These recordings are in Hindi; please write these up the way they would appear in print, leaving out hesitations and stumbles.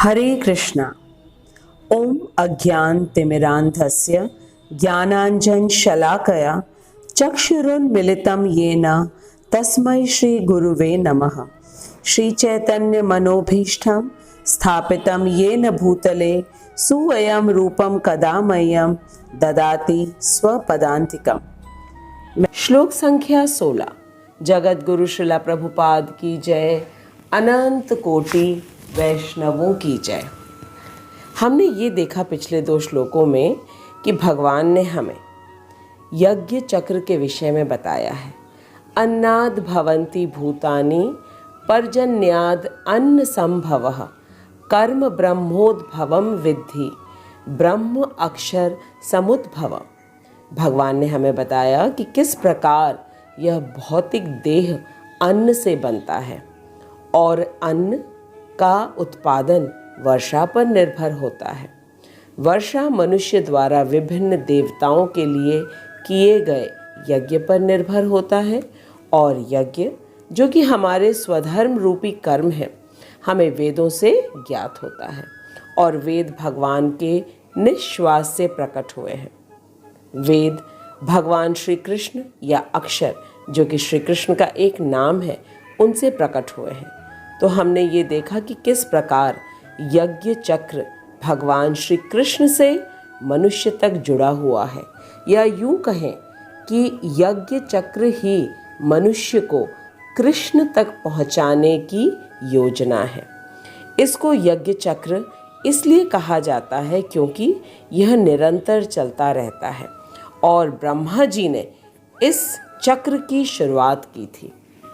हरे कृष्णा। ओम अज्ञानतिमिरान्धस्य ज्ञानाञ्जनशलाकया चक्षुरुन्मिलितं येन तस्मै श्रीगुरुवे नमः। श्रीचैतन्यमनोभीष्टं स्थापितं येन भूतले सुवयं रूपं कदा मह्यं ददाति स्वपदान्तिकम्। श्लोक संख्या 16। जगत गुरु श्रीला प्रभुपाद की जय, अनंत कोटि वैष्णवों की जय। हमने ये देखा पिछले 2 श्लोकों में कि भगवान ने हमें यज्ञ चक्र के विषय में बताया है। अन्नाद भवन्ति भूतानि पर्जन्याद अन्न संभवः कर्म ब्रह्मोद्भवम विद्धि ब्रह्म अक्षर समुद्भवम्। भगवान ने हमें बताया कि किस प्रकार यह भौतिक देह अन्न से बनता है और अन्न का उत्पादन वर्षा पर निर्भर होता है। वर्षा मनुष्य द्वारा विभिन्न देवताओं के लिए किए गए यज्ञ पर निर्भर होता है और यज्ञ जो कि हमारे स्वधर्म रूपी कर्म है हमें वेदों से ज्ञात होता है और वेद भगवान के निश्वास से प्रकट हुए हैं। वेद भगवान श्री कृष्ण या अक्षर जो कि श्री कृष्ण का एक नाम है उनसे प्रकट हुए हैं। तो हमने ये देखा कि किस प्रकार यज्ञ चक्र भगवान श्री कृष्ण से मनुष्य तक जुड़ा हुआ है, या यूं कहें कि यज्ञ चक्र ही मनुष्य को कृष्ण तक पहुंचाने की योजना है। इसको यज्ञ चक्र इसलिए कहा जाता है क्योंकि यह निरंतर चलता रहता है और ब्रह्मा जी ने इस चक्र की शुरुआत की थी।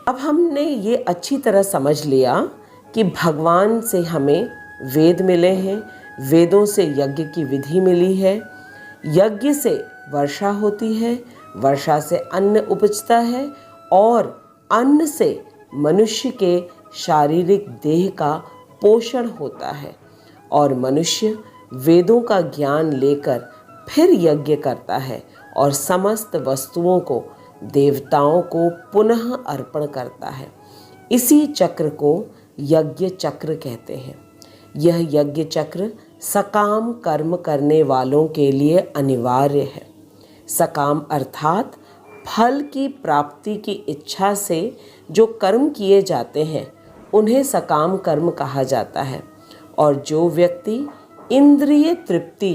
अब हमने ये अच्छी तरह समझ लिया कि भगवान से हमें वेद मिले हैं, वेदों से यज्ञ की विधि मिली है, यज्ञ से वर्षा होती है, वर्षा से अन्न उपजता है और अन्न से मनुष्य के शारीरिक देह का पोषण होता है और मनुष्य वेदों का ज्ञान लेकर फिर यज्ञ करता है और समस्त वस्तुओं को देवताओं को पुनः अर्पण करता है। इसी चक्र को यज्ञ चक्र कहते हैं। यह यज्ञ चक्र सकाम कर्म करने वालों के लिए अनिवार्य है। सकाम अर्थात फल की प्राप्ति की इच्छा से जो कर्म किए जाते हैं उन्हें सकाम कर्म कहा जाता है। और जो व्यक्ति इंद्रिय तृप्ति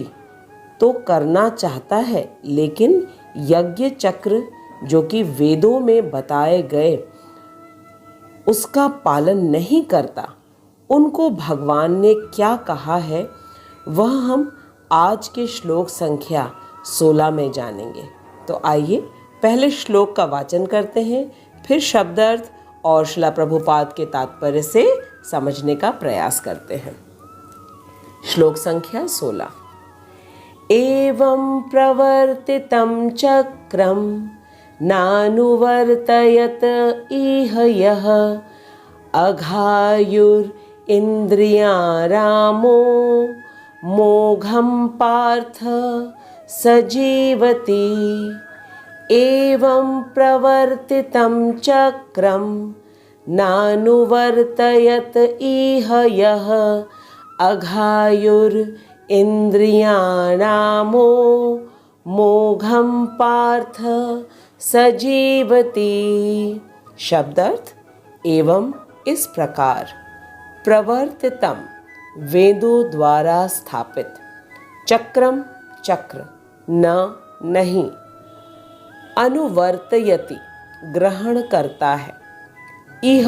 तो करना चाहता है लेकिन यज्ञ चक्र जो कि वेदों में बताए गए उसका पालन नहीं करता, उनको भगवान ने क्या कहा है वह हम आज के श्लोक संख्या 16 में जानेंगे। तो आइए पहले श्लोक का वाचन करते हैं, फिर शब्दार्थ और श्रीला प्रभुपाद के तात्पर्य से समझने का प्रयास करते हैं। श्लोक संख्या 16। एवं प्रवर्तितं चक्रं नानुवर्तयत इह यः अघायुरिन्द्रियारामो मोघं पार्थ सजीवति। एवं प्रवर्तितं चक्रं नानुवर्तयत इह यः अघायुरिन्द्रियारामो मोघं पार्थ सजीवति। शब्दार्थ। एवं इस प्रकार, प्रवर्तितम वेदों द्वारा स्थापित, चक्रम चक्र, न नहीं, अनुवर्तयति ग्रहण करता है, इह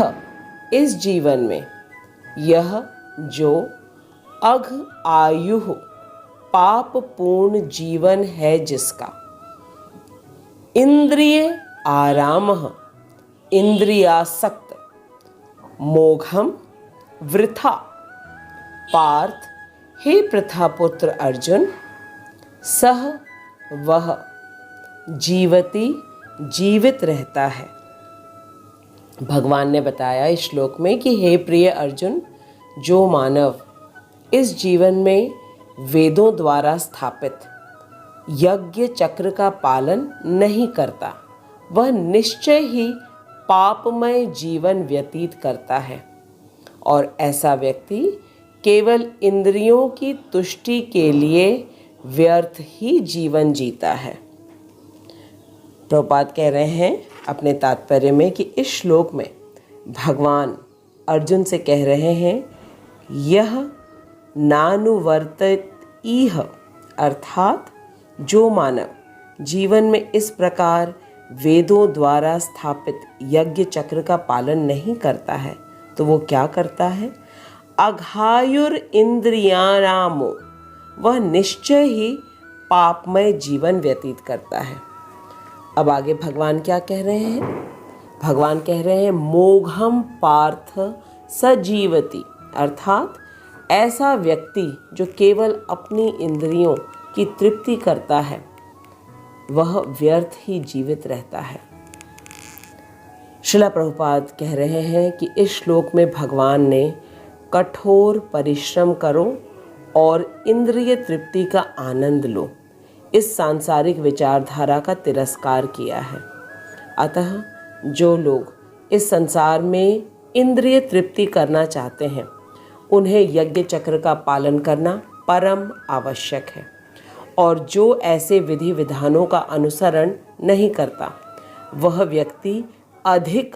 इस जीवन में, यह जो अघ आयु पाप पूर्ण जीवन है जिसका, इंद्रिय आराम इंद्रियासक्त, मोघम वृथा, पार्थ हे प्रथापुत्र अर्जुन, सह वह जीवति जीवित रहता है। भगवान ने बताया इस श्लोक में कि हे प्रिय अर्जुन, जो मानव इस जीवन में वेदों द्वारा स्थापित यज्ञ चक्र का पालन नहीं करता वह निश्चय ही पापमय जीवन व्यतीत करता है और ऐसा व्यक्ति केवल इंद्रियों की तुष्टि के लिए व्यर्थ ही जीवन जीता है। प्रभुपाद कह रहे हैं अपने तात्पर्य में कि इस श्लोक में भगवान अर्जुन से कह रहे हैं, यह नानुवर्तित इह, अर्थात जो मानव जीवन में इस प्रकार वेदों द्वारा स्थापित यज्ञ चक्र का पालन नहीं करता है तो वो क्या करता है? अघायुर इंद्रियाणामो, वह निश्चय ही पापमय जीवन व्यतीत करता है। अब आगे भगवान क्या कह रहे हैं? भगवान कह रहे हैं, मोघम पार्थ सजीवति, अर्थात ऐसा व्यक्ति जो केवल अपनी इंद्रियों की तृप्ति करता है वह व्यर्थ ही जीवित रहता है। श्रील प्रभुपाद कह रहे हैं कि इस श्लोक में भगवान ने कठोर परिश्रम करो और इंद्रिय तृप्ति का आनंद लो, इस सांसारिक विचारधारा का तिरस्कार किया है। अतः जो लोग इस संसार में इंद्रिय तृप्ति करना चाहते हैं उन्हें यज्ञ चक्र का पालन करना परम आवश्यक है, और जो ऐसे विधि विधानों का अनुसरण नहीं करता वह व्यक्ति अधिक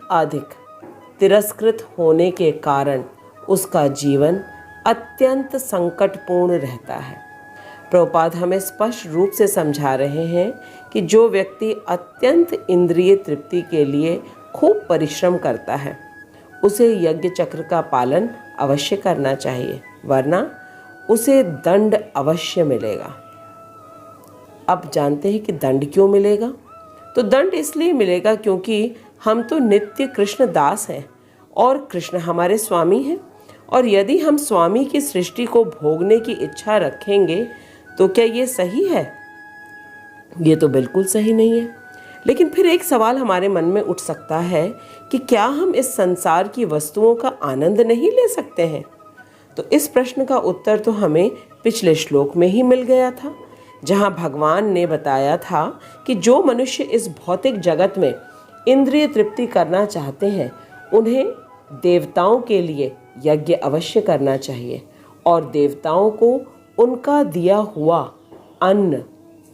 तिरस्कृत होने के कारण उसका जीवन अत्यंत संकटपूर्ण रहता है। प्रभुपाद हमें स्पष्ट रूप से समझा रहे हैं कि जो व्यक्ति अत्यंत इंद्रिय तृप्ति के लिए खूब परिश्रम करता है उसे यज्ञ चक्र का पालन अवश्य करना चाहिए, वरना उसे दंड अवश्य मिलेगा। अब जानते हैं कि दंड क्यों मिलेगा? तो दंड इसलिए मिलेगा क्योंकि हम तो नित्य कृष्ण दास हैं और कृष्ण हमारे स्वामी हैं, और यदि हम स्वामी की सृष्टि को भोगने की इच्छा रखेंगे तो क्या ये सही है? ये तो बिल्कुल सही नहीं है। लेकिन फिर एक सवाल हमारे मन में उठ सकता है कि क्या हम इस संसार की वस्तुओं का आनंद नहीं ले सकते हैं? तो इस प्रश्न का उत्तर तो हमें पिछले श्लोक में ही मिल गया था, जहां भगवान ने बताया था कि जो मनुष्य इस भौतिक जगत में इंद्रिय तृप्ति करना चाहते हैं उन्हें देवताओं के लिए यज्ञ अवश्य करना चाहिए, और देवताओं को उनका दिया हुआ अन्न,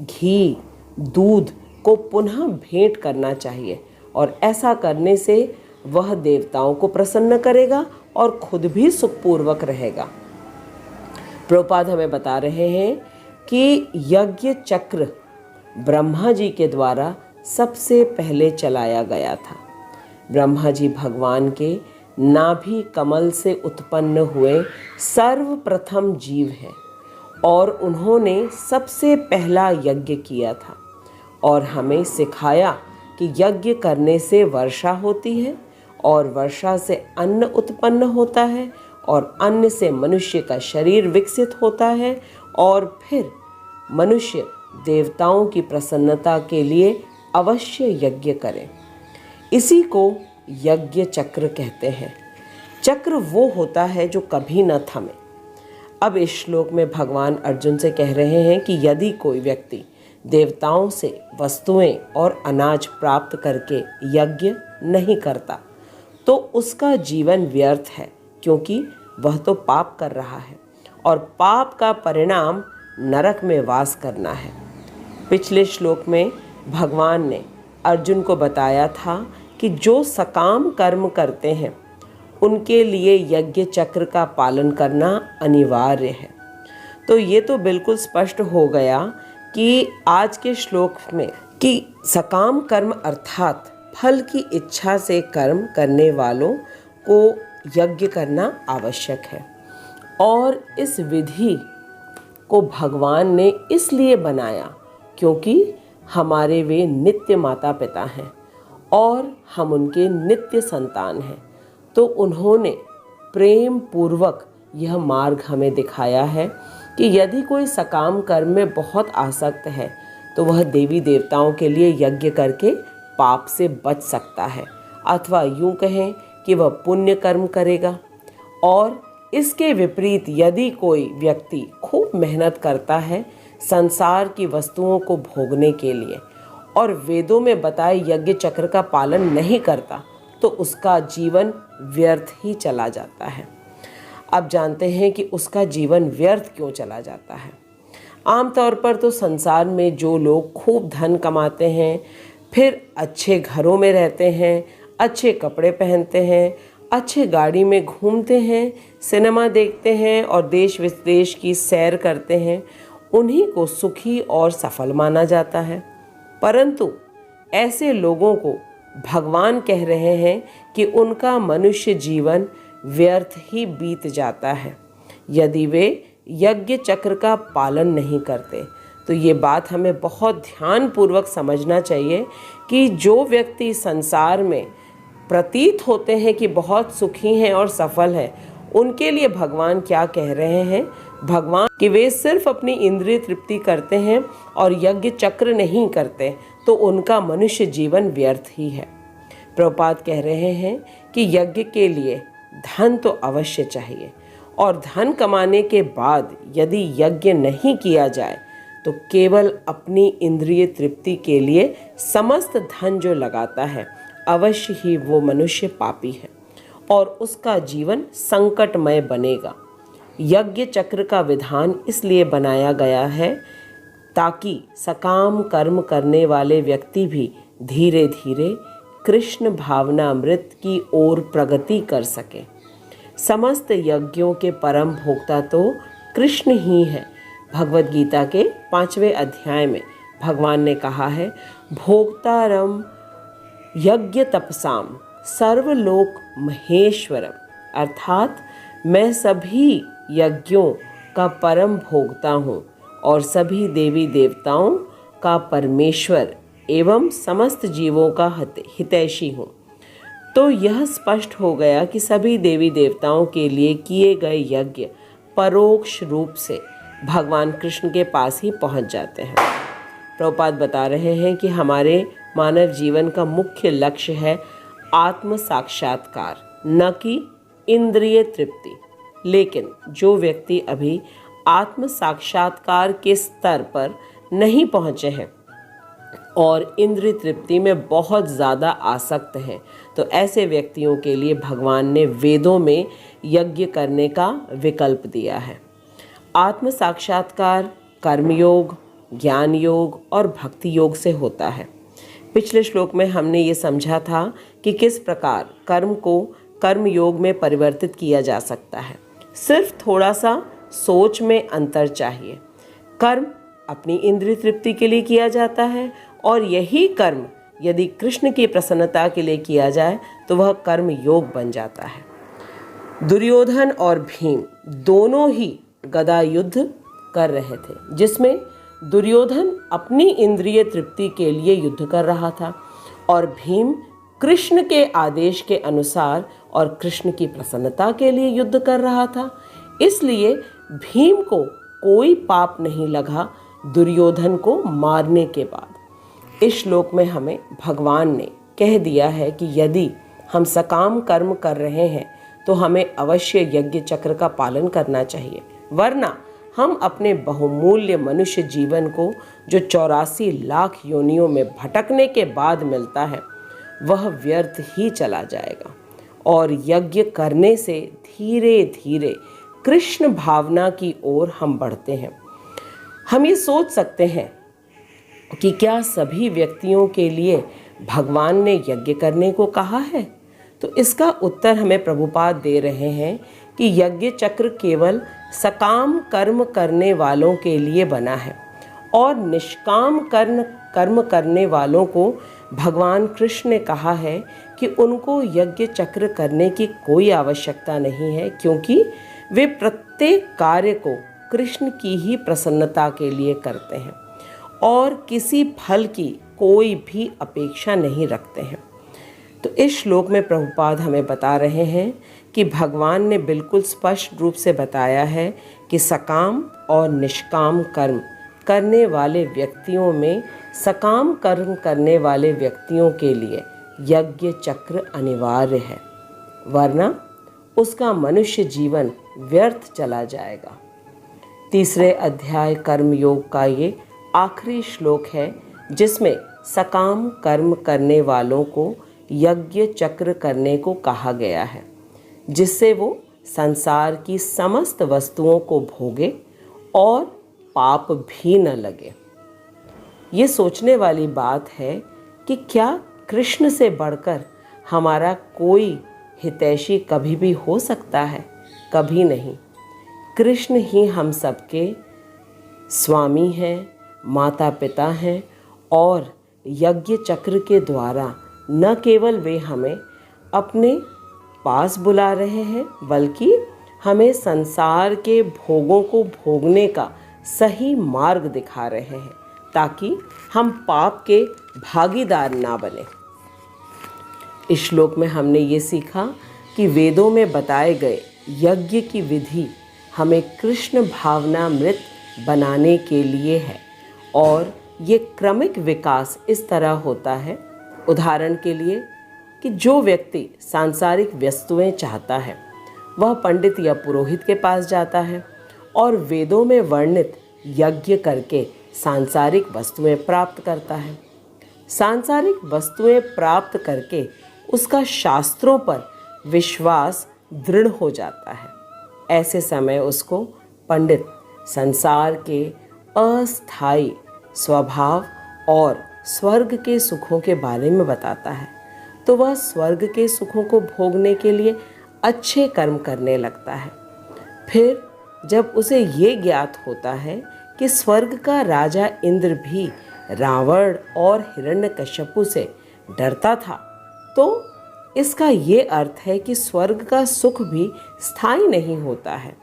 घी, दूध को पुनः भेंट करना चाहिए, और ऐसा करने से वह देवताओं को प्रसन्न करेगा और खुद भी सुखपूर्वक रहेगा। प्रभुपाद हमें बता रहे हैं कि यज्ञ चक्र ब्रह्मा जी के द्वारा सबसे पहले चलाया गया था। ब्रह्मा जी भगवान के नाभि कमल से उत्पन्न हुए सर्वप्रथम जीव हैं, और उन्होंने सबसे पहला यज्ञ किया था और हमें सिखाया कि यज्ञ करने से वर्षा होती है, और वर्षा से अन्न उत्पन्न होता है, और अन्न से मनुष्य का शरीर विकसित होता है, और फिर मनुष्य देवताओं की प्रसन्नता के लिए अवश्य यज्ञ करें। इसी को यज्ञ चक्र कहते हैं। चक्र वो होता है जो कभी न थमे। अब इस श्लोक में भगवान अर्जुन से कह रहे हैं कि यदि कोई व्यक्ति देवताओं से वस्तुएं और अनाज प्राप्त करके यज्ञ नहीं करता तो उसका जीवन व्यर्थ है, क्योंकि वह तो पाप कर रहा है, और पाप का परिणाम नरक में वास करना है। पिछले श्लोक में भगवान ने अर्जुन को बताया था कि जो सकाम कर्म करते हैं उनके लिए यज्ञ चक्र का पालन करना अनिवार्य है। तो ये तो बिल्कुल स्पष्ट हो गया कि आज के श्लोक में कि सकाम कर्म अर्थात फल की इच्छा से कर्म करने वालों को यज्ञ करना आवश्यक है, और इस विधि को भगवान ने इसलिए बनाया क्योंकि हमारे वे नित्य माता पिता हैं और हम उनके नित्य संतान हैं। तो उन्होंने प्रेम पूर्वक यह मार्ग हमें दिखाया है कि यदि कोई सकाम कर्म में बहुत आसक्त है तो वह देवी देवताओं के लिए यज्ञ करके पाप से बच सकता है, अथवा यूं कहें कि वह पुण्य कर्म करेगा। और इसके विपरीत यदि कोई व्यक्ति खूब मेहनत करता है संसार की वस्तुओं को भोगने के लिए और वेदों में बताए यज्ञ चक्र का पालन नहीं करता तो उसका जीवन व्यर्थ ही चला जाता है। अब जानते हैं कि उसका जीवन व्यर्थ क्यों चला जाता है। आमतौर पर तो संसार में जो लोग खूब धन कमाते हैं, फिर अच्छे घरों में रहते हैं, अच्छे कपड़े पहनते हैं, अच्छे गाड़ी में घूमते हैं, सिनेमा देखते हैं और देश विदेश की सैर करते हैं, उन्हीं को सुखी और सफल माना जाता है। परंतु ऐसे लोगों को भगवान कह रहे हैं कि उनका मनुष्य जीवन व्यर्थ ही बीत जाता है यदि वे यज्ञ चक्र का पालन नहीं करते। तो ये बात हमें बहुत ध्यानपूर्वक समझना चाहिए कि जो व्यक्ति संसार में प्रतीत होते हैं कि बहुत सुखी हैं और सफल हैं, उनके लिए भगवान क्या कह रहे हैं? भगवान कि वे सिर्फ अपनी इंद्रिय तृप्ति करते हैं और यज्ञ चक्र नहीं करते, तो उनका मनुष्य जीवन व्यर्थ ही है। प्रभुपाद कह रहे हैं कि यज्ञ के लिए धन तो अवश्य चाहिए, और धन कमाने के बाद यदि यज्ञ नहीं किया जाए तो केवल अपनी इंद्रिय तृप्ति के लिए समस्त धन जो लगाता है, अवश्य ही वो मनुष्य पापी है और उसका जीवन संकटमय बनेगा। यज्ञ चक्र का विधान इसलिए बनाया गया है ताकि सकाम कर्म करने वाले व्यक्ति भी धीरे धीरे कृष्ण भावनामृत की ओर प्रगति कर सके। समस्त यज्ञों के परम भोक्ता तो कृष्ण ही है। भगवद गीता के 5वें अध्याय में भगवान ने कहा है, भोक्तारम यज्ञ तपसाम सर्वलोक महेश्वरम, अर्थात मैं सभी यज्ञों का परम भोक्ता हूँ और सभी देवी देवताओं का परमेश्वर एवं समस्त जीवों का हितैषी हूँ। तो यह स्पष्ट हो गया कि सभी देवी देवताओं के लिए किए गए यज्ञ परोक्ष रूप से भगवान कृष्ण के पास ही पहुँच जाते हैं। प्रभुपाद बता रहे हैं कि हमारे मानव जीवन का मुख्य लक्ष्य है आत्म साक्षात्कार, न कि इंद्रिय तृप्ति। लेकिन जो व्यक्ति अभी आत्म साक्षात्कार के स्तर पर नहीं पहुँचे हैं और इंद्रिय तृप्ति में बहुत ज़्यादा आसक्त हैं, तो ऐसे व्यक्तियों के लिए भगवान ने वेदों में यज्ञ करने का विकल्प दिया है। आत्म साक्षात्कार कर्मयोग, ज्ञान योग और भक्ति योग से होता है। पिछले श्लोक में हमने ये समझा था कि किस प्रकार कर्म को कर्म योग में परिवर्तित किया जा सकता है। सिर्फ थोड़ा सा सोच में अंतर चाहिए। कर्म अपनी इंद्रिय तृप्ति के लिए किया जाता है और यही कर्म यदि कृष्ण की प्रसन्नता के लिए किया जाए तो वह कर्म योग बन जाता है। दुर्योधन और भीम दोनों ही गदा युद्ध कर रहे थे, जिसमें दुर्योधन अपनी इंद्रिय तृप्ति के लिए युद्ध कर रहा था और भीम कृष्ण के आदेश के अनुसार और कृष्ण की प्रसन्नता के लिए युद्ध कर रहा था। इसलिए भीम को कोई पाप नहीं लगा दुर्योधन को मारने के बाद। इस श्लोक में हमें भगवान ने कह दिया है कि यदि हम सकाम कर्म कर रहे हैं तो हमें अवश्य यज्ञ चक्र का पालन करना चाहिए, वरना हम अपने बहुमूल्य मनुष्य जीवन को जो 84 लाख योनियों में भटकने के बाद मिलता है वह व्यर्थ ही चला जाएगा। और यज्ञ करने से धीरे धीरे कृष्ण भावना की ओर हम बढ़ते हैं। हम ये सोच सकते हैं कि क्या सभी व्यक्तियों के लिए भगवान ने यज्ञ करने को कहा है? तो इसका उत्तर हमें प्रभुपाद दे रहे हैं कि यज्ञ चक्र केवल सकाम कर्म करने वालों के लिए बना है और निष्काम कर्म करने वालों को भगवान कृष्ण ने कहा है कि उनको यज्ञ चक्र करने की कोई आवश्यकता नहीं है, क्योंकि वे प्रत्येक कार्य को कृष्ण की ही प्रसन्नता के लिए करते हैं और किसी फल की कोई भी अपेक्षा नहीं रखते हैं। तो इस श्लोक में प्रभुपाद हमें बता रहे हैं कि भगवान ने बिल्कुल स्पष्ट रूप से बताया है कि सकाम और निष्काम कर्म करने वाले व्यक्तियों में सकाम कर्म करने वाले व्यक्तियों के लिए यज्ञ चक्र अनिवार्य है, वरना उसका मनुष्य जीवन व्यर्थ चला जाएगा। तीसरे अध्याय कर्म योग का ये आखिरी श्लोक है जिसमें सकाम कर्म करने वालों को यज्ञ चक्र करने को कहा गया है, जिससे वो संसार की समस्त वस्तुओं को भोगे और पाप भी न लगे। ये सोचने वाली बात है कि क्या कृष्ण से बढ़कर हमारा कोई हितैषी कभी भी हो सकता है? कभी नहीं। कृष्ण ही हम सबके स्वामी हैं, माता पिता हैं और यज्ञ चक्र के द्वारा न केवल वे हमें अपने पास बुला रहे हैं बल्कि हमें संसार के भोगों को भोगने का सही मार्ग दिखा रहे हैं ताकि हम पाप के भागीदार ना बने। इस श्लोक में हमने ये सीखा कि वेदों में बताए गए यज्ञ की विधि हमें कृष्ण भावनामृत बनाने के लिए है और ये क्रमिक विकास इस तरह होता है, उदाहरण के लिए कि जो व्यक्ति सांसारिक वस्तुएं चाहता है वह पंडित या पुरोहित के पास जाता है और वेदों में वर्णित यज्ञ करके सांसारिक वस्तुएं प्राप्त करता है। सांसारिक वस्तुएं प्राप्त करके उसका शास्त्रों पर विश्वास दृढ़ हो जाता है। ऐसे समय उसको पंडित संसार के अस्थायी स्वभाव और स्वर्ग के सुखों के बारे में बताता है, तो वह स्वर्ग के सुखों को भोगने के लिए अच्छे कर्म करने लगता है। फिर जब उसे ये ज्ञात होता है कि स्वर्ग का राजा इंद्र भी रावण और हिरण्यकश्यपु से डरता था, तो इसका ये अर्थ है कि स्वर्ग का सुख भी स्थायी नहीं होता है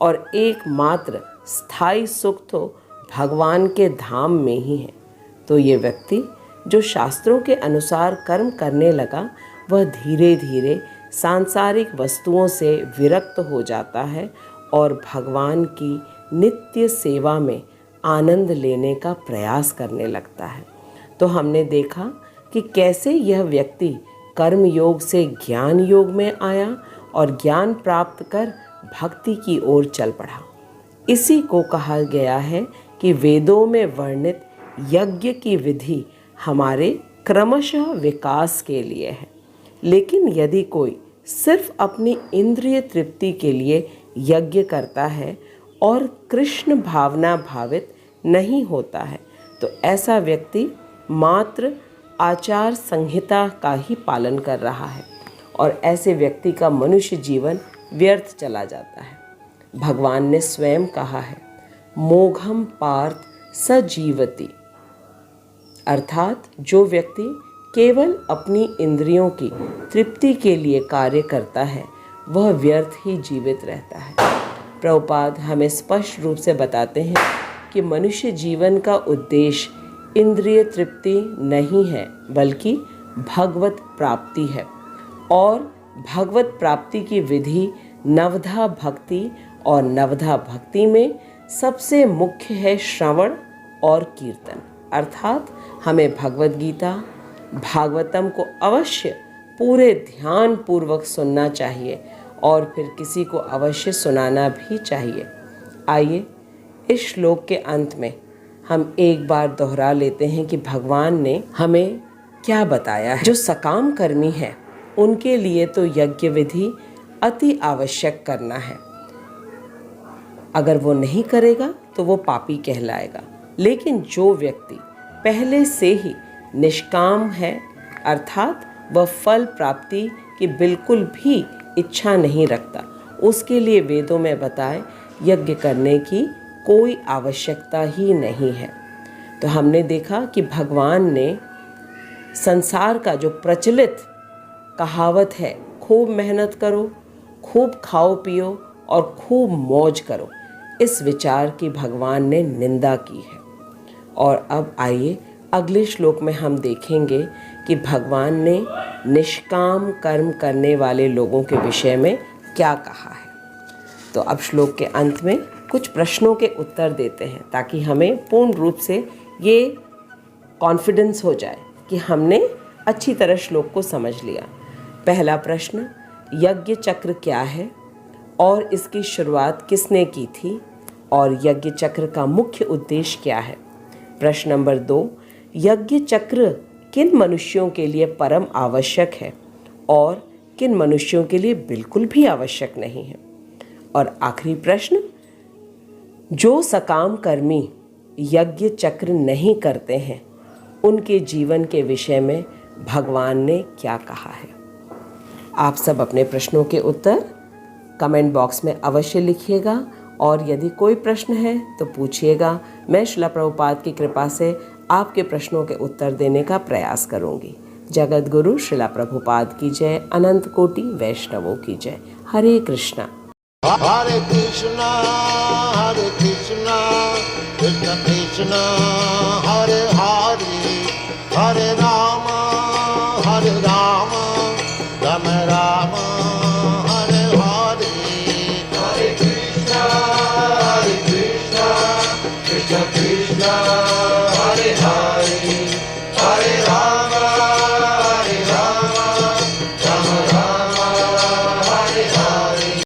और एकमात्र स्थायी सुख तो भगवान के धाम में ही है। तो ये व्यक्ति जो शास्त्रों के अनुसार कर्म करने लगा वह धीरे धीरे सांसारिक वस्तुओं से विरक्त हो जाता है और भगवान की नित्य सेवा में आनंद लेने का प्रयास करने लगता है। तो हमने देखा कि कैसे यह व्यक्ति कर्म योग से ज्ञान योग में आया और ज्ञान प्राप्त कर भक्ति की ओर चल पड़ा। इसी को कहा गया है कि वेदों में वर्णित यज्ञ की विधि हमारे क्रमशः विकास के लिए है। लेकिन यदि कोई सिर्फ अपनी इंद्रिय तृप्ति के लिए यज्ञ करता है और कृष्ण भावना भावित नहीं होता है तो ऐसा व्यक्ति मात्र आचार संहिता का ही पालन कर रहा है और ऐसे व्यक्ति का मनुष्य जीवन व्यर्थ चला जाता है। भगवान ने स्वयं कहा है, मोघम पार्थ सजीवति, अर्थात जो व्यक्ति केवल अपनी इंद्रियों की तृप्ति के लिए कार्य करता है वह व्यर्थ ही जीवित रहता है। प्रभुपाद हमें स्पष्ट रूप से बताते हैं कि मनुष्य जीवन का उद्देश्य इंद्रिय तृप्ति नहीं है बल्कि भगवत प्राप्ति है और भगवत प्राप्ति की विधि नवधा भक्ति और नवधा भक्ति में सबसे मुख्य है श्रवण और कीर्तन। अर्थात हमें भगवत गीता भागवतम को अवश्य पूरे ध्यान पूर्वक सुनना चाहिए और फिर किसी को अवश्य सुनाना भी चाहिए। आइए इस श्लोक के अंत में हम एक बार दोहरा लेते हैं कि भगवान ने हमें क्या बताया है। जो सकाम कर्मी है उनके लिए तो यज्ञ विधि अति आवश्यक करना है। अगर वो नहीं करेगा तो वो पापी कहलाएगा। लेकिन जो व्यक्ति पहले से ही निष्काम है अर्थात वह फल प्राप्ति की बिल्कुल भी इच्छा नहीं रखता, उसके लिए वेदों में बताए यज्ञ करने की कोई आवश्यकता ही नहीं है। तो हमने देखा कि भगवान ने संसार का जो प्रचलित कहावत है, खूब मेहनत करो, खूब खाओ पियो और खूब मौज करो, इस विचार की भगवान ने निंदा की है। और अब आइए अगले श्लोक में हम देखेंगे कि भगवान ने निष्काम कर्म करने वाले लोगों के विषय में क्या कहा है। तो अब श्लोक के अंत में कुछ प्रश्नों के उत्तर देते हैं ताकि हमें पूर्ण रूप से ये कॉन्फिडेंस हो जाए कि हमने अच्छी तरह श्लोक को समझ लिया। पहला प्रश्न, यज्ञ चक्र क्या है और इसकी शुरुआत किसने की थी और यज्ञ चक्र का मुख्य उद्देश्य क्या है। प्रश्न नंबर 2, यज्ञ चक्र किन मनुष्यों के लिए परम आवश्यक है और किन मनुष्यों के लिए बिल्कुल भी आवश्यक नहीं है। और आखिरी प्रश्न, जो सकाम कर्मी यज्ञ चक्र नहीं करते हैं उनके जीवन के विषय में भगवान ने क्या कहा है? आप सब अपने प्रश्नों के उत्तर कमेंट बॉक्स में अवश्य लिखिएगा और यदि कोई प्रश्न है तो पूछिएगा। मैं श्रील प्रभुपाद की कृपा से आपके प्रश्नों के उत्तर देने का प्रयास करूंगी। जगत गुरु श्रील प्रभुपाद की जय। अनंत कोटि वैष्णवों की जय। हरे कृष्णा हरे कृष्णा कृष्ण कृष्ण हरे हरे, हरे राम राम राम हरे हरे। हरे कृष्णा कृष्ण कृष्ण